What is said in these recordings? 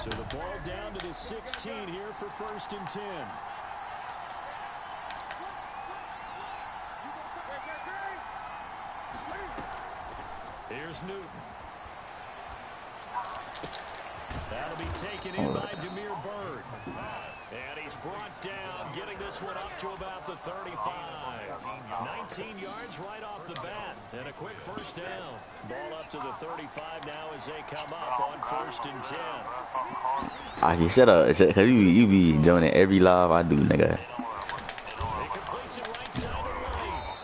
So the ball down to the 16 here for 1st and 10. Here's Newton. That'll be taken in by Demir Bird. And he's brought down, getting this one up to about the 35. 19 yards right off the bat. And a quick 1st down. Ball up to the 35 now as they come up on 1st and 10. You shut up. Because you be doing it every live I do, nigga. He completes it right side of Wayne.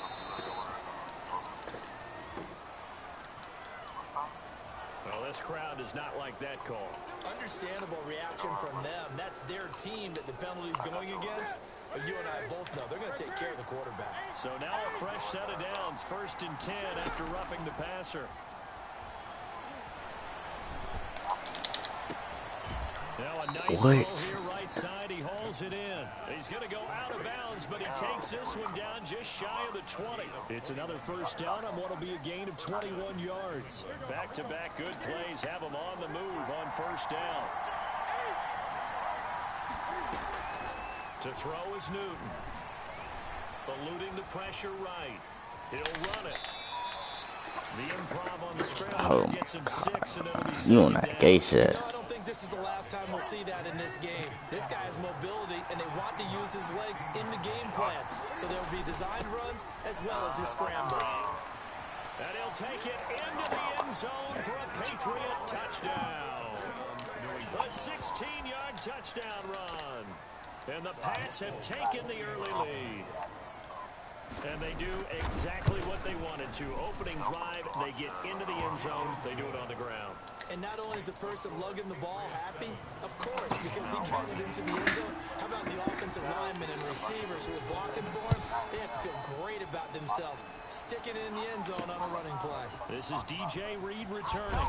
Well, this crowd does not like that call. Understandable reaction from them. That's their team that the penalty's going against. But you and I both know they're going to take care of the quarterback. So now a fresh set of downs. 1st and 10 after roughing the passer. Now a nice throw here right side. He hauls it in. He's going to go out of bounds, but he takes this one down just shy of the 20. It's another 1st down on what will be a gain of 21 yards. Back-to-back good plays have him on the move on 1st down. To throw is Newton. Eluding the pressure right. He'll run it. The improv on the scramble gets him 6, and it'll be you on that gay shit. I don't think this is the last time we'll see that in this game. This guy has mobility, and they want to use his legs in the game plan. So there will be designed runs as well as his scrambles. And he'll take it into the end zone for a Patriot touchdown. A 16-yard touchdown run. And the Pats have taken the early lead. And they do exactly what they wanted to. Opening drive, they get into the end zone. They do it on the ground. And not only is the person lugging the ball happy, of course, because he got it into the end zone. How about the offensive linemen and receivers who are blocking for him? They have to feel great about themselves, sticking it in the end zone on a running play. This is DJ Reed returning.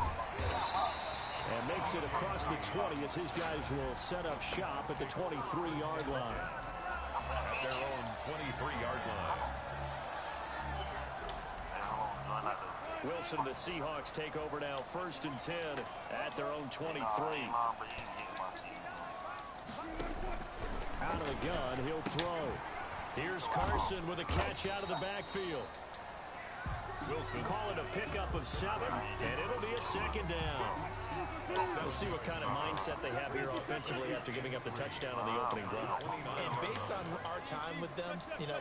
And makes it across the 20 as his guys will set up shop at the 23-yard line. At their own 23-yard line. Wilson, the Seahawks take over now 1st and 10 at their own 23. Out of the gun, he'll throw. Here's Carson with a catch out of the backfield. Wilson call it a pickup of 7, and it'll be a 2nd down. We'll see what kind of mindset they have here offensively after giving up the touchdown on the opening drive. And based on our time with them,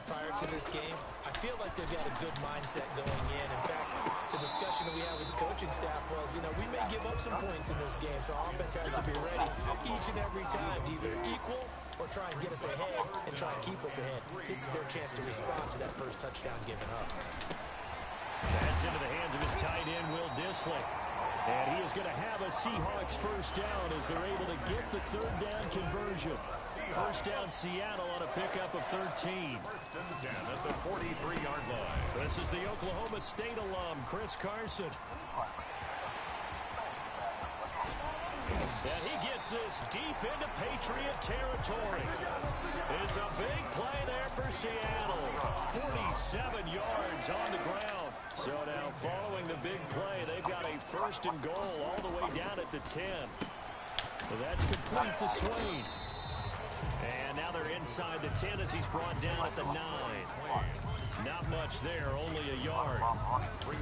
prior to this game, I feel like they've got a good mindset going in. In fact, the discussion that we had with the coaching staff was, we may give up some points in this game, so our offense has to be ready each and every time to either equal or try and get us ahead and try and keep us ahead. This is their chance to respond to that first touchdown given up. That's into the hands of his tight end, Will Dissly. And he is going to have a Seahawks 1st down as they're able to get the 3rd down conversion. 1st down Seattle on a pickup of 13. 1st and 10 at the 43-yard line. This is the Oklahoma State alum, Chris Carson. And he gets this deep into Patriot territory. It's a big play there for Seattle. 47 yards on the ground. So now following the big play, they've got a 1st and goal all the way down at the 10. So that's complete to Swain. And now they're inside the 10 as he's brought down at the 9. Not much there, only a yard.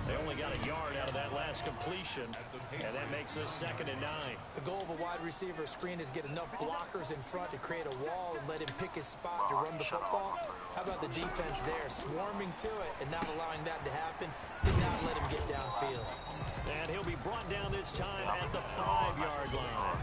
They only got a yard out of that last completion, and that makes us 2nd and 9. The goal of a wide receiver screen is get enough blockers in front to create a wall and let him pick his spot to run the football. How about the defense there, swarming to it and not allowing that to happen? Did not let him get downfield. And he'll be brought down this time at the 5-yard line.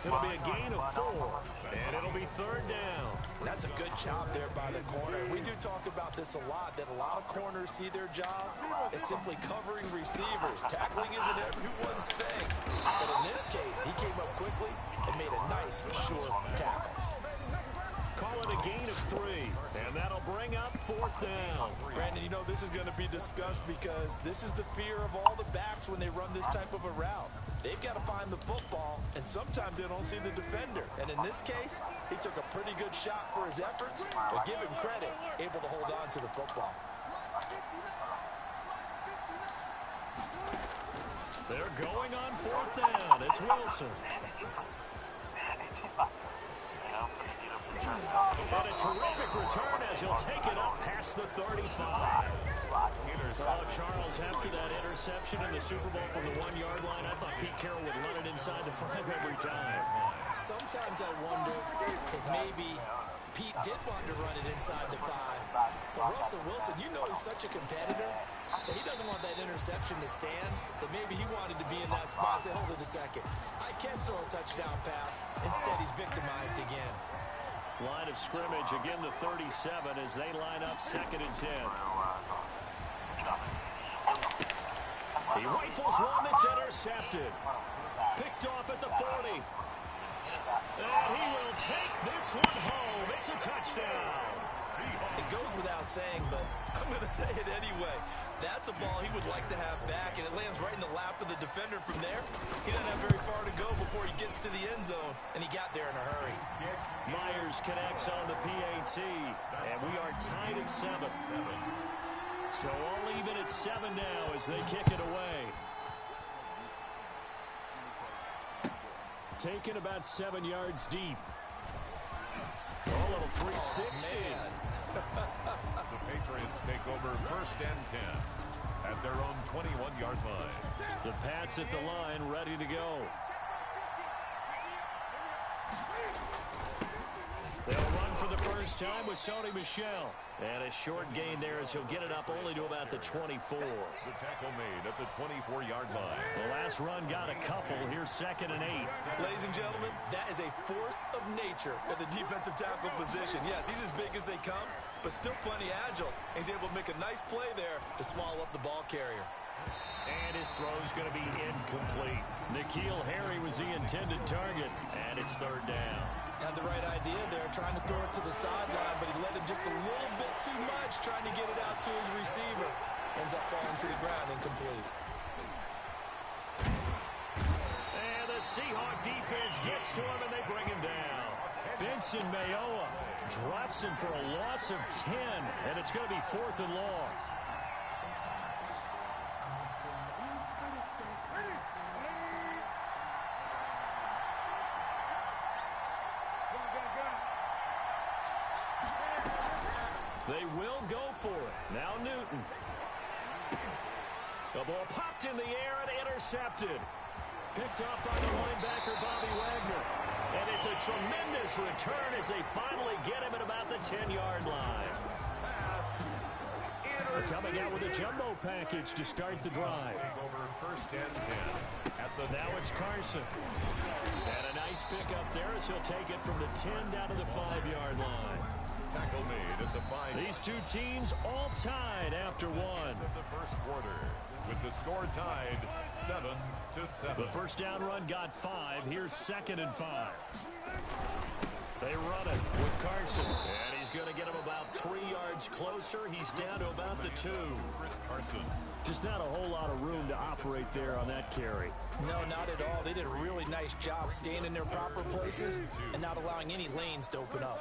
It'll be a gain of 4, and it'll be 3rd down. That's a good job there by the corner. We do talk about this a lot, that a lot of corners see their job as simply covering receivers. Tackling isn't everyone's thing. But in this case, he came up quickly and made a nice, short tackle. Call it a gain of 3, and that'll bring up 4th down. Brandon, this is going to be discussed because this is the fear of all the backs when they run this type of a route. They've got to find the football, and sometimes they don't see the defender. And in this case, he took a pretty good shot for his efforts, but give him credit, able to hold on to the football. They're going on 4th down. It's Wilson. And a terrific return as he'll take it up past the 35. Oh, Charles, after that interception in the Super Bowl from the 1-yard line, I thought Pete Carroll would run it inside the 5 every time. Sometimes I wonder if maybe Pete did want to run it inside the 5. But Russell Wilson, you know he's such a competitor that he doesn't want that interception to stand, that maybe he wanted to be in that spot to hold it a second. I can throw a touchdown pass. Instead, he's victimized again. Line of scrimmage, again the 37 as they line up 2nd and 10. He rifles one that's intercepted. Picked off at the 40. And he will take this one home. It's a touchdown. It goes without saying, but I'm going to say it anyway. That's a ball he would like to have back, and it lands right in the lap of the defender from there. He doesn't have very far to go before he gets to the end zone, and he got there in a hurry. Myers connects on the PAT, and we are tied at 7. So all even at 7 now as they kick it away. Taken about 7 yards deep. Oh, a little 360. The Patriots take over 1st and 10 at their own 21-yard line. The Pats at the line, ready to go. They'll run for the first time with Sony Michel. And a short gain there as he'll get it up only to about the 24. The tackle made at the 24-yard line. The last run got a couple. Here's 2nd and 8. Ladies and gentlemen, that is a force of nature at the defensive tackle position. Yes, he's as big as they come, but still plenty agile. He's able to make a nice play there to small up the ball carrier. And his throw is going to be incomplete. N'Keal Harry was the intended target, and it's 3rd down. Had the right idea there, trying to throw it to the sideline, but he let him just a little bit too much, trying to get it out to his receiver. Ends up falling to the ground, incomplete. And the Seahawk defense gets to him, and they bring him down. Benson Mayowa drops him for a loss of 10, and it's going to be 4th and long. They will go for it. Now Newton. The ball popped in the air and intercepted. Picked off by the linebacker, Bobby Wagner. And it's a tremendous return as they finally get him at about the 10-yard line. They're coming out with a jumbo package to start the drive. Over 1st and 10. Now it's Carson. And a nice pick up there as he'll take it from the 10 down to the 5-yard line. Tackle made at the 5. These two teams all tied after one. Of the 1st quarter, with the score tied 7-7. The first down run got 5. Here's 2nd and 5. They run it with Carson, and he's going to get him about 3 yards closer. He's down to about the 2. Chris Carson. Just not a whole lot of room to operate there on that carry. No, not at all. They did a really nice job staying in their proper places and not allowing any lanes to open up.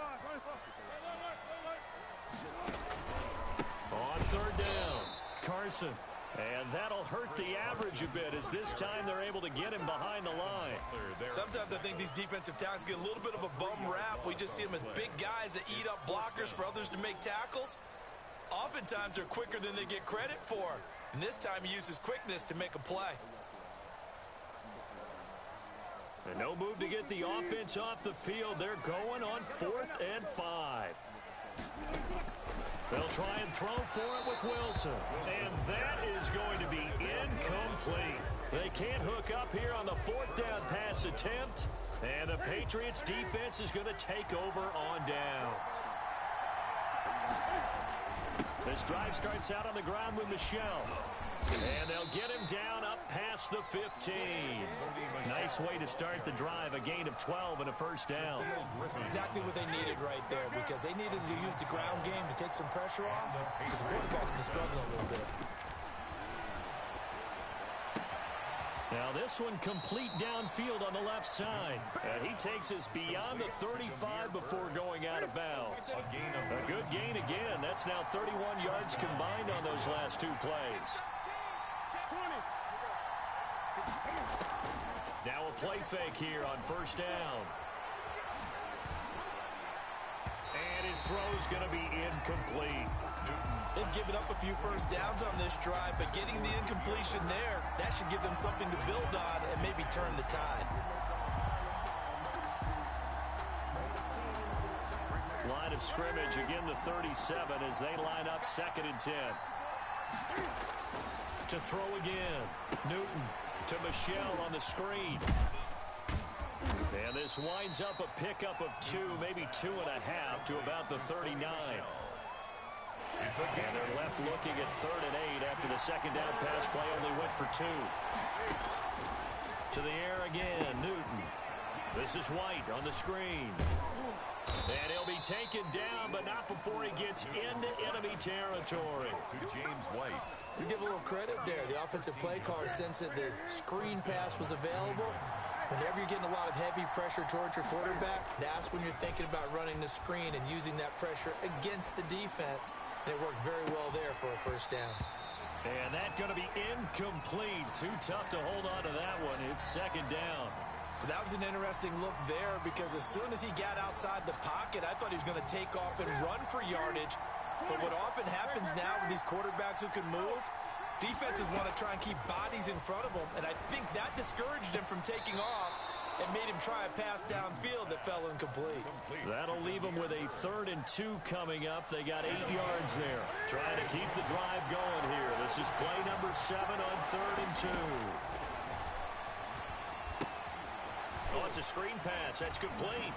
On 3rd down, Carson. And that'll hurt the average a bit as this time they're able to get him behind the line. Sometimes I think these defensive tackles get a little bit of a bum rap. We just see them as big guys that eat up blockers for others to make tackles. Oftentimes they're quicker than they get credit for. And this time he uses quickness to make a play. And no move to get the offense off the field. They're going on 4th and 5. They'll try and throw for it with Wilson. And that is going to be incomplete. They can't hook up here on the 4th down pass attempt. And the Patriots defense is going to take over on downs. This drive starts out on the ground with Michel. And they'll get him down up past the 15. Nice way to start the drive. A gain of 12 and a first down. Exactly what they needed right there, because they needed to use the ground game to take some pressure off, because the quarterback's been struggling a little bit. Now this one complete downfield on the left side. And he takes us beyond the 35 before going out of bounds. A good gain again. That's now 31 yards combined on those last 2 plays. Now a play fake here on first down. And his throw's going to be incomplete. They've given up a few first downs on this drive, but getting the incompletion there, that should give them something to build on and maybe turn the tide. Line of scrimmage, again the 37 as they line up 2nd and 10. To throw again. Newton to Michelle on the screen. And this winds up a pickup of 2, maybe 2.5 to about the 39. And they're left looking at 3rd and 8 after the second down pass play only went for 2. To the air again, Newton. This is White on the screen. And he'll be taken down, but not before he gets into enemy territory. To James White. Let's give a little credit there. The offensive play caller sensed that the screen pass was available. Whenever you're getting a lot of heavy pressure towards your quarterback, that's when you're thinking about running the screen and using that pressure against the defense. And it worked very well there for a first down. And that's going to be incomplete. Too tough to hold on to that one. It's 2nd down. That was an interesting look there because as soon as he got outside the pocket, I thought he was going to take off and run for yardage. But what often happens now with these quarterbacks who can move, defenses want to try and keep bodies in front of them, and I think that discouraged him from taking off and made him try a pass downfield that fell incomplete. That'll leave them with a 3rd and 2 coming up. They got 8 yards there. Trying to keep the drive going here. This is play number 7 on 3rd and 2. Oh, it's a screen pass. That's complete.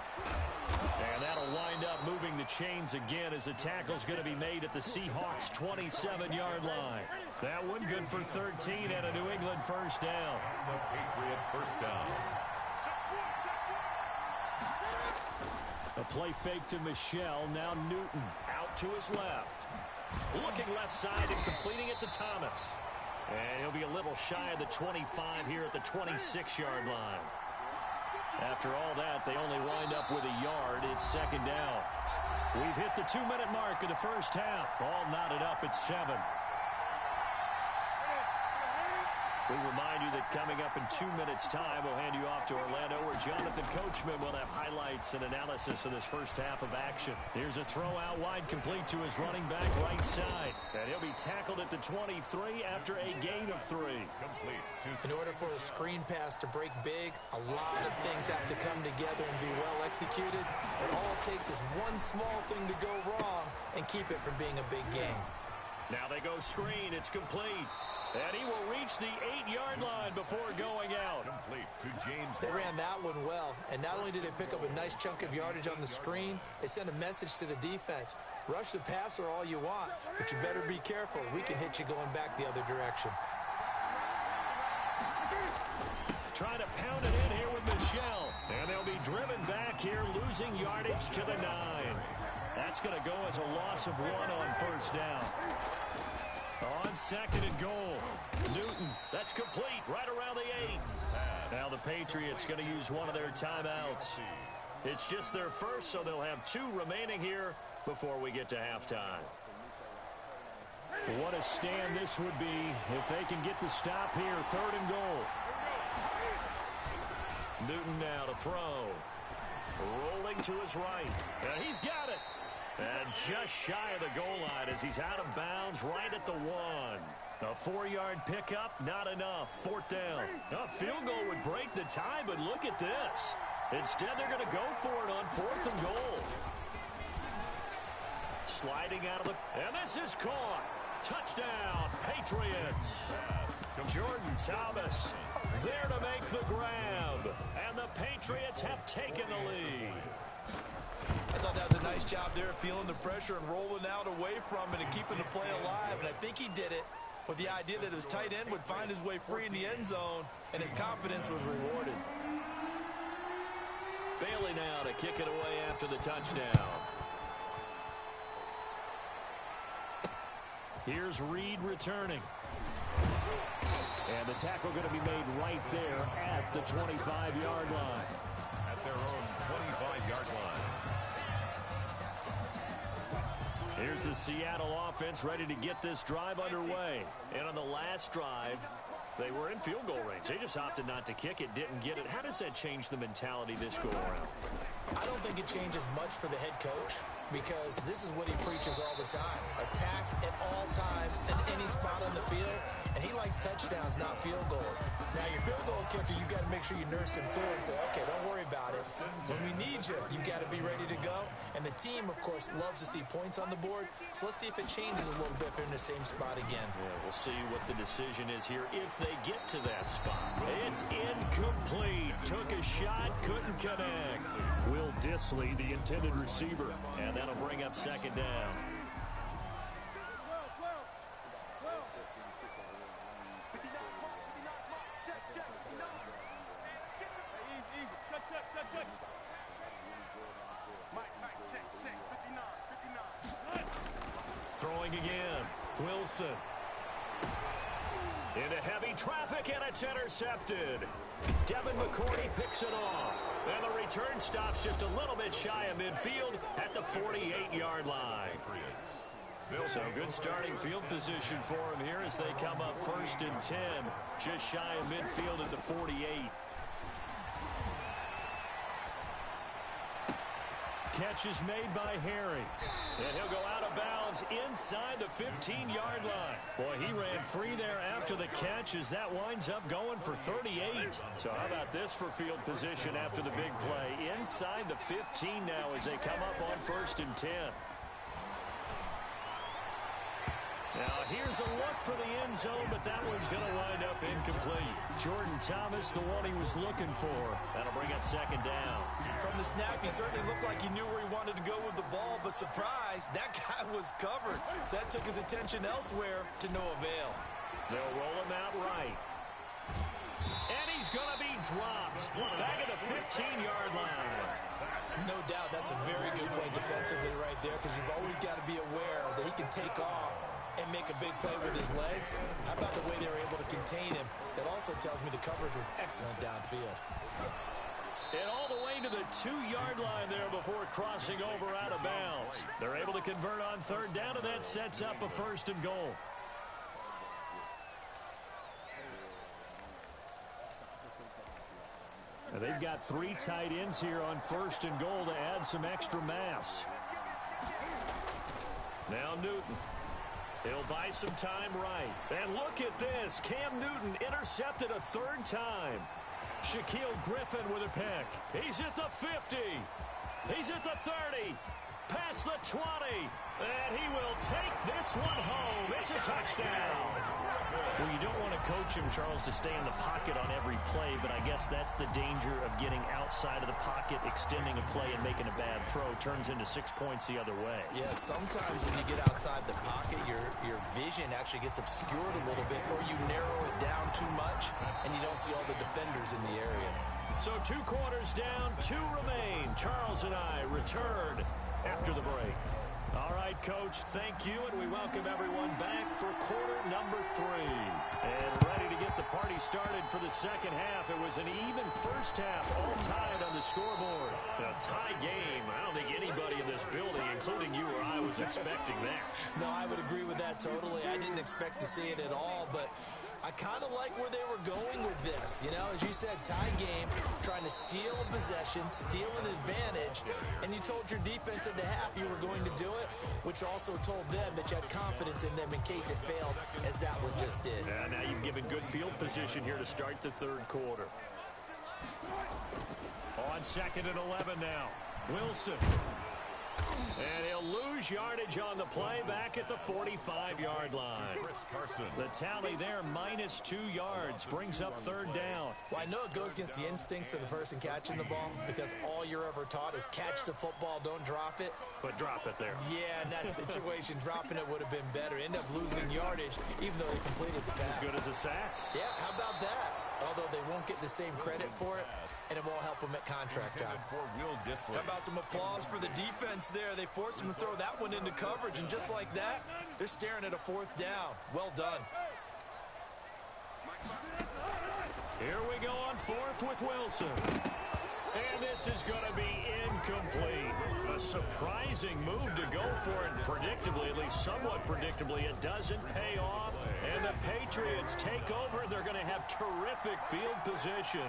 And that'll wind up moving the chains again as the tackle's going to be made at the Seahawks' 27-yard line. That one good for 13 and a New England first down. The Patriot first down. A play fake to Michelle. Now Newton out to his left. Looking left side and completing it to Thomas. And he'll be a little shy of the 25 here at the 26-yard line. After all that, they only wind up with a yard. It's 2nd down. We've hit the 2-minute mark of the first half. All knotted up at 7. We remind you that coming up in 2 minutes' time, we'll hand you off to Orlando, where Jonathan Coachman will have highlights and analysis of this first half of action. Here's a throw out wide, complete to his running back right side. And he'll be tackled at the 23 after a gain of 3. Complete. In order for a screen pass to break big, a lot of things have to come together and be well executed. But all it takes is one small thing to go wrong and keep it from being a big game. Now they go screen. It's complete. And he will reach the 8-yard line before going out. Complete to James. They ran that one well, and not only did they pick up a nice chunk of yardage on the screen, they sent a message to the defense. Rush the passer all you want, but you better be careful. We can hit you going back the other direction. Trying to pound it in here with Michelle. And they'll be driven back here, losing yardage to the 9. That's going to go as a loss of 1 on first down. On 2nd and goal. Newton, that's complete, right around the 8. Now the Patriots going to use one of their timeouts. It's just their first, so they'll have 2 remaining here before we get to halftime. What a stand this would be if they can get the stop here. 3rd and goal. Newton now to throw. Rolling to his right. And he's got it. And just shy of the goal line as he's out of bounds right at the 1. A 4-yard pickup, not enough. 4th down. A field goal would break the tie, but look at this. Instead, they're going to go for it on 4th and goal. Sliding out of the... And this is caught. Touchdown, Patriots. Jordan Thomas there to make the grab. And the Patriots have taken the lead. I thought that was a nice job there, feeling the pressure and rolling out away from it and keeping the play alive. And I think he did it with the idea that his tight end would find his way free in the end zone, and his confidence was rewarded. Bailey now to kick it away after the touchdown. Here's Reed returning. And the tackle going to be made right there at the 25-yard line. At their own 25-yard line. Here's the Seattle offense ready to get this drive underway. And on the last drive, They were in field goal range. They just opted not to kick it, didn't get it. How does that change the mentality this go around? I don't think it changes much for the head coach because this is what he preaches all the time. Attack at all times in any spot on the field, and he likes touchdowns, not field goals. Now, your field goal kicker, you got to make sure you nurse him through and say, okay, don't worry about it. When we need you, you got to be ready to go. And the team, of course, loves to see points on the board. So let's see if it changes a little bit if they're in the same spot again. Yeah, we'll see what the decision is here if they get to that spot. It's incomplete. Took a shot, couldn't connect. Will Dissly, the intended receiver, and that'll bring up second down. Throwing again. Wilson. Into heavy traffic, and it's intercepted. Devin McCourty picks it off. And the return stops just a little bit shy of midfield at the 48-yard line. So good starting field position for him here as they come up 1st and 10. Just shy of midfield at the 48. Catch is made by Harry. And he'll go out of bounds inside the 15-yard line. Boy, he ran free there after the catch as that winds up going for 38. So how about this for field position after the big play? Inside the 15 now as they come up on 1st and 10. Now, here's a look for the end zone, but that one's going to wind up incomplete. Jordan Thomas, the one he was looking for. That'll bring up second down. From the snap, he certainly looked like he knew where he wanted to go with the ball, but surprise, that guy was covered. So that took his attention elsewhere to no avail. They'll roll him out right. And he's going to be dropped back at the 15-yard line. No doubt that's a very good play defensively right there because you've always got to be aware that he can take off and make a big play with his legs. How about the way they were able to contain him? That also tells me the coverage was excellent downfield. And all the way to the 2-yard line there before crossing over out of bounds. They're able to convert on 3rd down, and that sets up a 1st and goal. Now they've got 3 tight ends here on 1st and goal to add some extra mass. Now Newton. He'll buy some time right. And look at this. Cam Newton intercepted a 3rd time. Shaquille Griffin with a pick. He's at the 50. He's at the 30. Past the 20. And he will take this one home. It's a touchdown. Well, you don't want to coach him, Charles, to stay in the pocket on every play, but I guess that's the danger of getting outside of the pocket, extending a play, and making a bad throw. Turns into 6 points the other way. Yeah, sometimes when you get outside the pocket, your vision actually gets obscured a little bit, or you narrow it down too much, and you don't see all the defenders in the area. So 2 quarters down, 2 remain. Charles and I return after the break. All right, Coach, thank you, and we welcome everyone back for quarter number 3. And ready to get the party started for the second half. It was an even first half, all tied on the scoreboard. A tie game. I don't think anybody in this building, including you or I, was expecting that. No, I would agree with that totally. I didn't expect to see it at all, but I kind of like where they were going with this. You know, as you said, tie game, trying to steal a possession, steal an advantage, and you told your defense at the half you were going to do it, which also told them that you had confidence in them in case it failed, as that one just did. And now you've given good field position here to start the 3rd quarter. On 2nd and 11 now. Wilson. And he'll lose yardage on the play back at the 45-yard line. The tally there, -2 yards, brings up 3rd down. Well, I know it goes against the instincts of the person catching the ball because all you're ever taught is catch the football, don't drop it. But drop it there. Yeah, in that situation, dropping it would have been better. End up losing yardage, even though they completed the pass. As good as a sack. Yeah, how about that? Although they won't get the same credit for it, and it won't help them at contract time. How about some applause for the defense there? They forced them to throw that one into coverage, and just like that, they're staring at a 4th down. Well done. Here we go on 4th with Wilson. And this is going to be incomplete. A surprising move to go for it. Predictably, at least somewhat predictably, it doesn't pay off. And the Patriots take over. They're going to have terrific field position.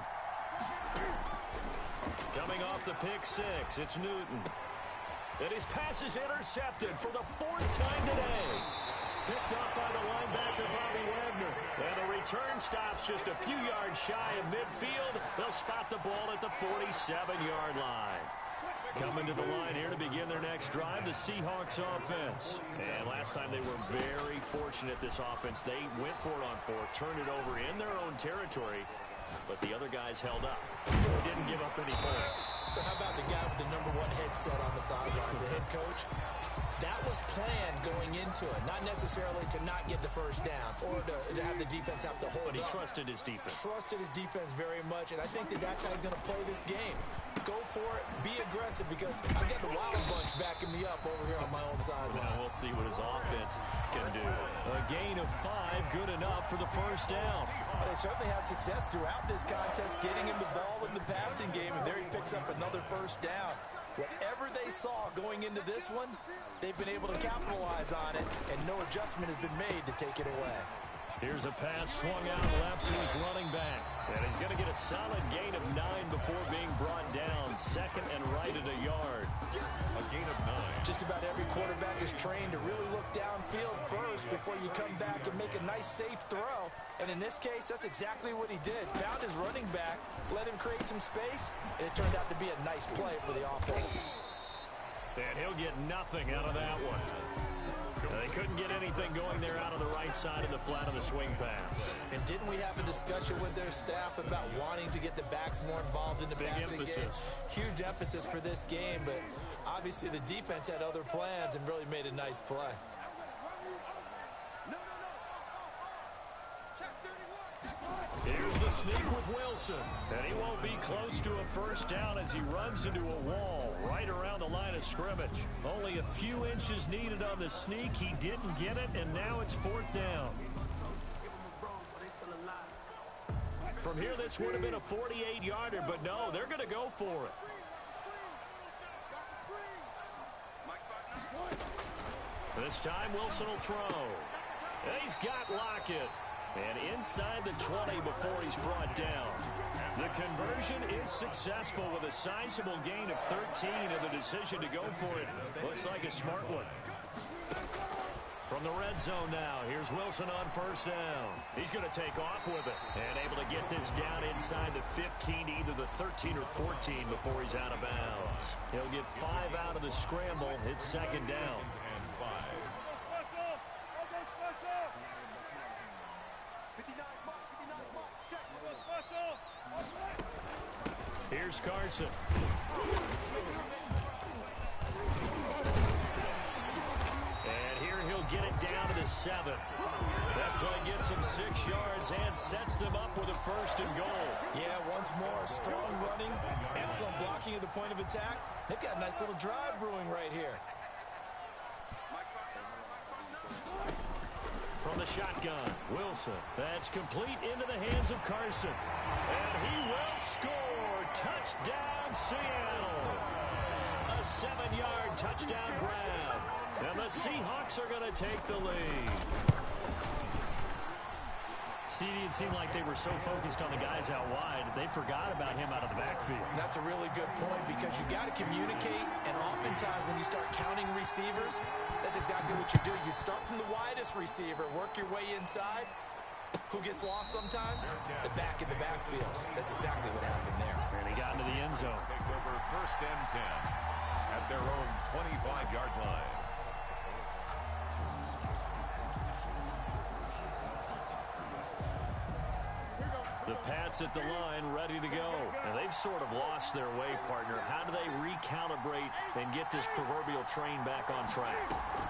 Coming off the pick six, it's Newton. And his pass is intercepted for the fourth time today. Picked up by the linebacker, Bobby Wagner. And the return stops just a few yards shy of midfield. They'll spot the ball at the 47-yard line. Coming to the line here to begin their next drive, the Seahawks offense. And last time they were very fortunate, this offense. They went for it on fourth, turned it over in their own territory, but the other guys held up. They didn't give up any points. So how about the guy with the #1 headset on the sidelines, the head coach? That was planned going into it, not necessarily to not get the first down or to have the defense have to hold But he up. trusted his defense. Trusted his defense very much, and I think that's how he's going to play this game. Go for it, be aggressive, because I've got the Wild Bunch backing me up over here on my own sideline. Now we'll see what his offense can do. A gain of 5, good enough for the first down. But they certainly had success throughout this contest, getting him the ball in the passing game, and there he picks up another first down. Whatever they saw going into this one, they've been able to capitalize on it, and no adjustment has been made to take it away. Here's a pass swung out left to his running back. And he's going to get a solid gain of 9 before being brought down. Second and right at a yard. A gain of 9. Just about every quarterback is trained to really look downfield first before you come back and make a nice, safe throw. And in this case, that's exactly what he did. Found his running back, let him create some space, and it turned out to be a nice play for the offense. And he'll get nothing out of that one. They couldn't get anything going there out of the right side of the flat of the swing pass. And didn't we have a discussion with their staff about wanting to get the backs more involved in the passing game? Huge emphasis for this game, but obviously the defense had other plans and really made a nice play. Here's the sneak with Wilson. And he won't be close to a first down as he runs into a wall right around the line of scrimmage. Only a few inches needed on the sneak. He didn't get it, and now it's fourth down. From here, this would have been a 48-yarder, but no, they're going to go for it. This time, Wilson will throw. And he's got Lockett. And inside the 20 before he's brought down. The conversion is successful with a sizable gain of 13, and the decision to go for it looks like a smart one. From the red zone now, here's Wilson on first down. He's going to take off with it and able to get this down inside the 15, either the 13 or 14 before he's out of bounds. He'll get 5 out of the scramble. It's second down. Here's Carson. And here he'll get it down to the 7. That play gets him 6 yards and sets them up with a first and goal. Yeah, once more, strong running, excellent blocking at the point of attack. They've got a nice little drive brewing right here. From the shotgun, Wilson. That's complete into the hands of Carson. And he will score. Touchdown, Seattle. A 7-yard touchdown grab. And the Seahawks are going to take the lead. CD, it seemed like they were so focused on the guys out wide, they forgot about him out of the backfield. That's a really good point, because you've got to communicate, and oftentimes when you start counting receivers, that's exactly what you do. You start from the widest receiver, work your way inside. Who gets lost sometimes? The back in the backfield. That's exactly what happened there. And he got into the end zone. Take over first and 10 at their own 25-yard line. The Pats at the line, ready to go. And they've sort of lost their way, partner. How do they recalibrate and get this proverbial train back on track?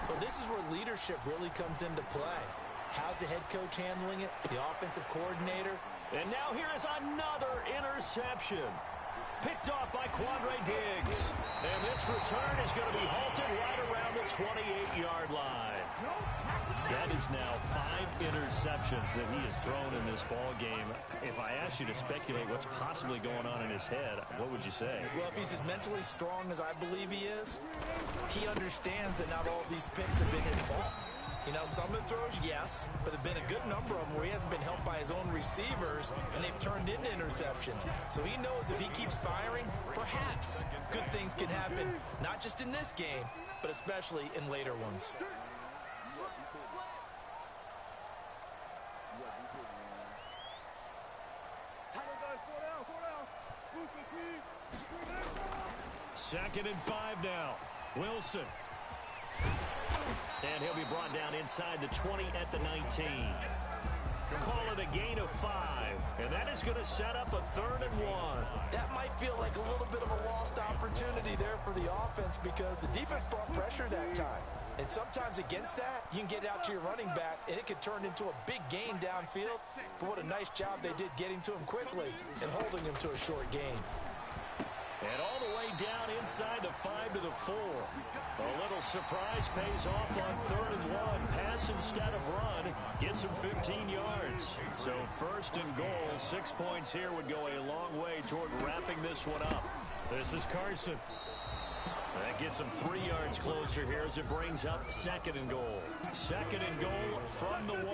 Well, this is where leadership really comes into play. How's the head coach handling it? The offensive coordinator? And now here is another interception. Picked off by Quandre Diggs. And this return is going to be halted right around the 28-yard line. That is now 5 interceptions that he has thrown in this ball game. If I asked you to speculate what's possibly going on in his head, what would you say? Well, if he's as mentally strong as I believe he is, he understands that not all of these picks have been his fault. You know, some of the throws, yes, but there have been a good number of them where he hasn't been helped by his own receivers, and they've turned into interceptions. So he knows if he keeps firing, perhaps good things can happen, not just in this game, but especially in later ones. Second and 5 now. Wilson. And he'll be brought down inside the 20 at the 19. Call it a gain of 5. And that is going to set up a 3rd and 1. That might feel like a little bit of a lost opportunity there for the offense because the defense brought pressure that time. And sometimes against that, you can get out to your running back, and it could turn into a big gain downfield. But what a nice job they did getting to him quickly and holding him to a short gain. And all the way down inside the 5 to the 4. A little surprise pays off on 3rd and 1. Pass instead of run. Gets him 15 yards. So 1st and goal. 6 points here would go a long way toward wrapping this one up. This is Carson. That gets him 3 yards closer here as it brings up 2nd and goal. 2nd and goal from the 1.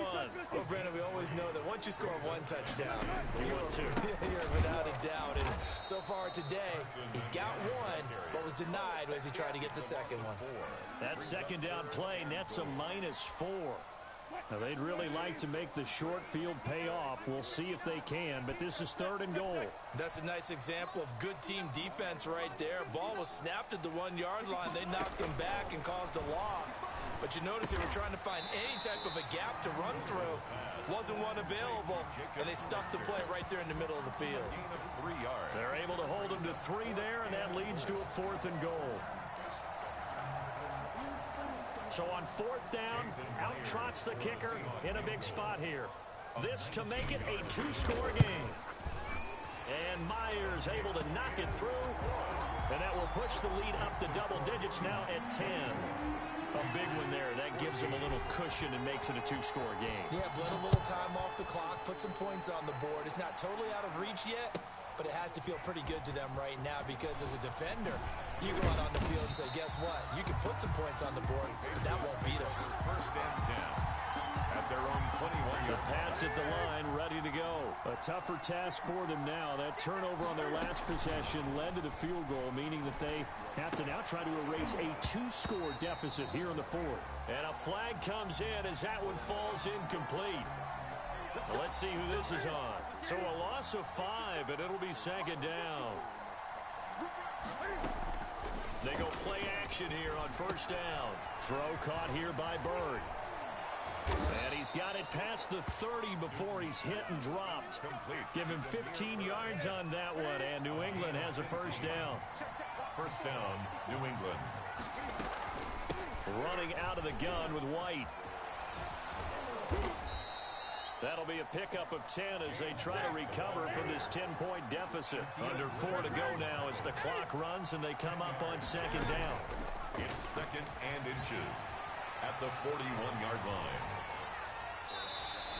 Well, Brandon, we always know that once you score 1 touchdown, you're without a doubt. And so far today, he's got 1, but was denied as he tried to get the 2nd one. That 2nd down play nets a -4. Now, they'd really like to make the short field pay off. We'll see if they can, but this is 3rd and goal. That's a nice example of good team defense right there. Ball was snapped at the 1-yard line. They knocked him back and caused a loss. But you notice they were trying to find any type of a gap to run through. Wasn't one available, and they stuffed the play right there in the middle of the field. They're able to hold him to 3 there, and that leads to a 4th and goal. So on 4th down, out trots the kicker in a big spot here. This to make it a 2-score game. And Myers able to knock it through. And that will push the lead up to double digits now at 10. A big one there. That gives them a little cushion and makes it a 2-score game. Yeah, bled a little time off the clock, put some points on the board. It's not totally out of reach yet, but it has to feel pretty good to them right now because as a defender, you go out on the field and say, guess what? You can put some points on the board, but that won't beat us. 1st and 10 at their own 21-yard The Pats at the line, ready to go. A tougher task for them now. That turnover on their last possession led to the field goal, meaning that they have to now try to erase a 2-score deficit here in the 4th. And a flag comes in as that one falls incomplete. Well, let's see who this is on. So a loss of 5, and it'll be 2nd down. They go play action here on 1st down. Throw caught here by Bird. And he's got it past the 30 before he's hit and dropped. Give him 15 yards on that one, and New England has a 1st down. 1st down, New England. Running out of the gun with White. That'll be a pickup of 10 as they try to recover from this 10-point deficit. Under 4 to go now as the clock runs and they come up on 2nd down. It's 2nd and inches at the 41-yard line.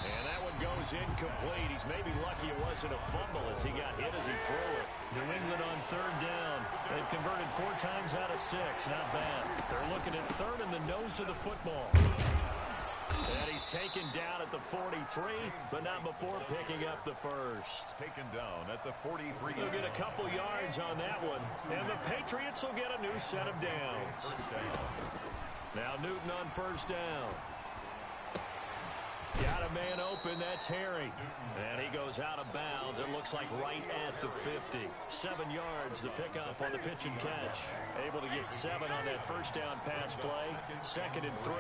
And that one goes incomplete. He's maybe lucky it wasn't a fumble as he got hit as he threw it. New England on 3rd down. They've converted 4 times out of 6. Not bad. They're looking at 3rd in the nose of the football. And he's taken down at the 43, but not before picking up the 1st. Taken down at the 43. They'll get a couple yards on that one, and the Patriots will get a new set of downs. 1st down. Now Newton on 1st down. Got a man open, that's Harry. And he goes out of bounds, it looks like right at the 50. 7 yards, the pickup on the pitch and catch. Able to get 7 on that 1st down pass play. 2nd and 3.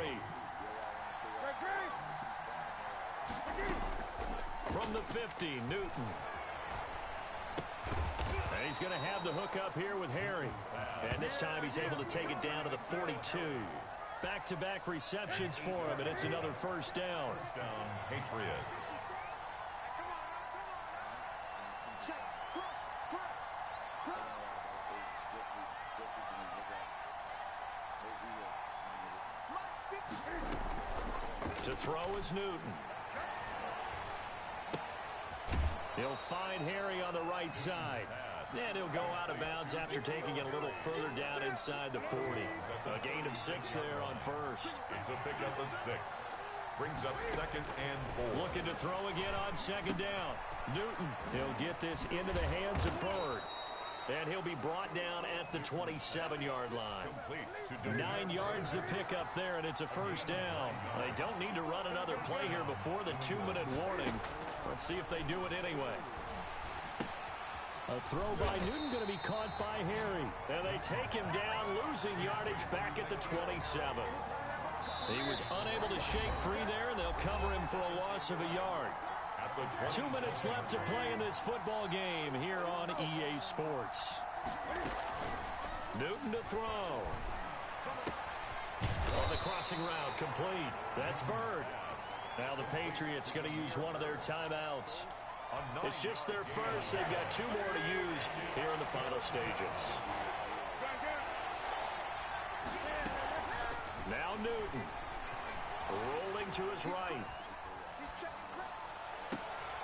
From the 50, Newton. And he's going to have the hook up here with Harry. And this time he's able to take it down to the 42. Back-to-back receptions for him, and it's another 1st down. 1st down, Patriots. To throw is Newton. He'll find Harry on the right side. And he'll go out of bounds after taking it a little further down inside the 40. A gain of 6 there on first. It's a pickup of 6. Brings up 2nd and 4. Looking to throw again on 2nd down. Newton, he'll get this into the hands of Bird. And he'll be brought down at the 27-yard line. 9 yards to pick up there, and it's a first down. They don't need to run another play here before the 2-minute warning. Let's see if they do it anyway. A throw by Newton going to be caught by Harry. And they take him down, losing yardage back at the 27. He was unable to shake free there, and they'll cover him for a loss of a yard. 2 minutes left to play in this football game here on EA Sports. Newton to throw. On the crossing route, complete. That's Bird. Now the Patriots going to use one of their timeouts. It's just their first. They've got 2 more to use here in the final stages. Now Newton. Rolling to his right.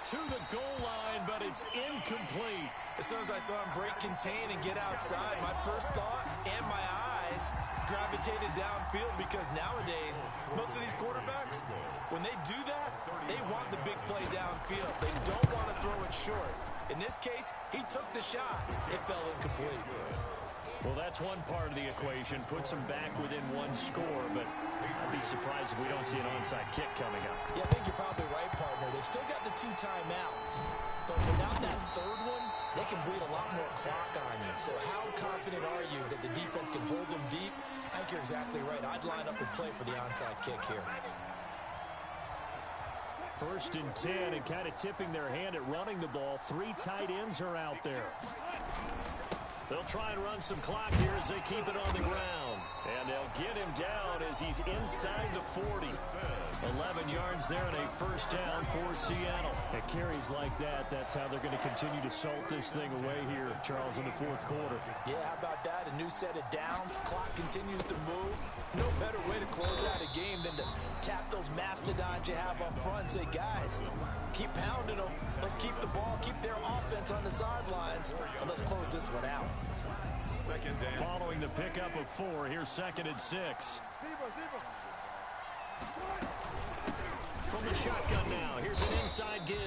To the goal line, but it's incomplete. As soon as I saw him break contain and get outside, my first thought and my eyes gravitated downfield, because nowadays, most of these quarterbacks, when they do that, they want the big play downfield. They don't want to throw it short. In this case, he took the shot. It fell incomplete. Well, that's one part of the equation. Puts them back within 1 score, but I'd be surprised if we don't see an onside kick coming up. Yeah, I think you're probably right, partner. They've still got the 2 timeouts, but without that 3rd one, they can bleed a lot more clock on you. So how confident are you that the defense can hold them deep? I think you're exactly right. I'd line up and play for the onside kick here. 1st and 10, and kind of tipping their hand at running the ball. 3 tight ends are out there. They'll try and run some clock here as they keep it on the ground. And they'll get him down as he's inside the 40. 11 yards there and a first down for Seattle. At carries like that, that's how they're going to continue to salt this thing away here, Charles, in the 4th quarter. Yeah, how about that? A new set of downs. Clock continues to move. No better way to close out a game than to tap those mastodons you have up front and say, guys, keep pounding them. Let's keep the ball, keep their offense on the sidelines, and let's close this one out. 2nd down. Following the pickup of 4, here's 2nd and 6. From the shotgun now, here's an inside give.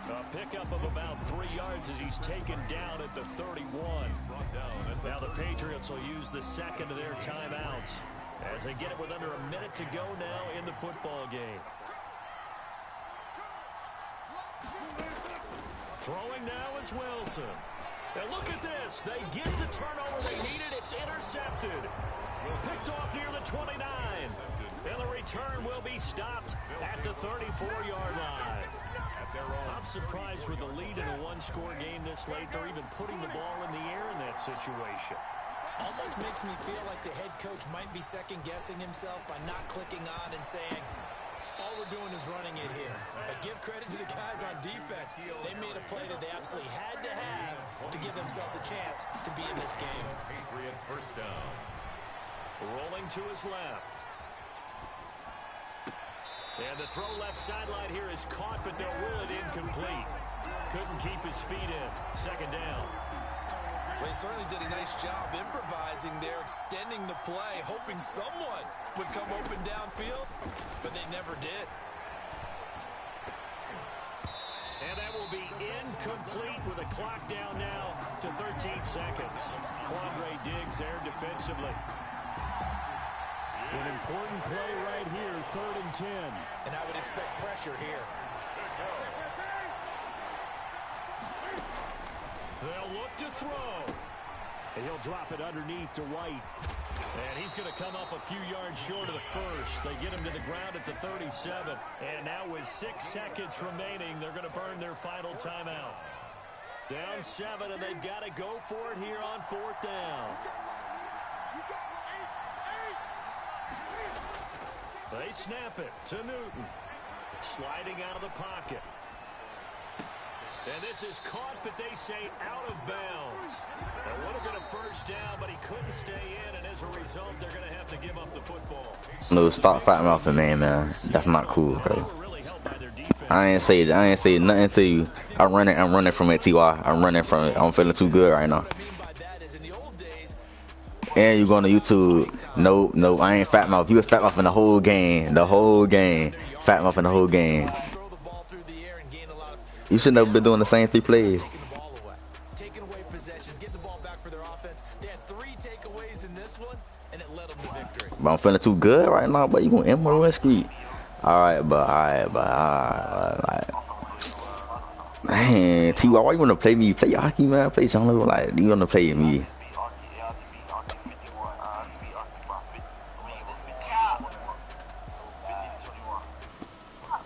A pickup of about 3 yards as he's taken down at the 31. Now the Patriots will use the 2nd of their timeouts as they get it with under a minute to go now in the football game. Throwing now is Wilson. And look at this. They get the turnover they needed. It's intercepted. Picked off near the 29. And the return will be stopped at the 34-yard line. I'm surprised with the lead in a 1-score game this late. They're even putting the ball in the air in that situation. Almost makes me feel like the head coach might be second-guessing himself by not clicking on and saying, all we're doing is running it here. But give credit to the guys on defense. They made a play that they absolutely had to have to give themselves a chance to be in this game. Patriot first down. Rolling to his left. And the throw left sideline here is caught, but they'll rule it incomplete. Couldn't keep his feet in. 2nd down. Well, he certainly did a nice job improvising there, extending the play, hoping someone would come open downfield, but they never did. And that will be incomplete with a clock down now to 13 seconds. Quandre Diggs there defensively. An important play right here, 3rd and 10. And I would expect pressure here. They'll look to throw. And he'll drop it underneath to White. And he's going to come up a few yards short of the first. They get him to the ground at the 37. And now with 6 seconds remaining, they're going to burn their final timeout. Down 7, and they've got to go for it here on 4th down. They snap it to Newton. Sliding out of the pocket. And this is caught, but they say out of bounds. That would have been a first down, but he couldn't stay in, and as a result, they're going to have to give up the football. No, stop fighting off a man. That's not cool, They bro. were really helped by their defense. I ain't say nothing to you. I'm running from it, Ty. I'm running from it. I'm feeling too good right now. What I mean by that is in the old days, And you going to YouTube? No, I ain't fat mouth. You was fat mouth in the whole game. Fat mouth in the whole game. throw the ball through the air and gain a lot of You shouldn't have been doing the same 3 plays. taking the ball away. Taking away possessions, getting the ball back for their offense. They had 3 takeaways in this one, and it led them to victory. But I'm feeling too good right now, but you gonna end my street. Alright, alright. Man, T.Y., why you wanna play me? Play hockey, man. Play something like you wanna play me.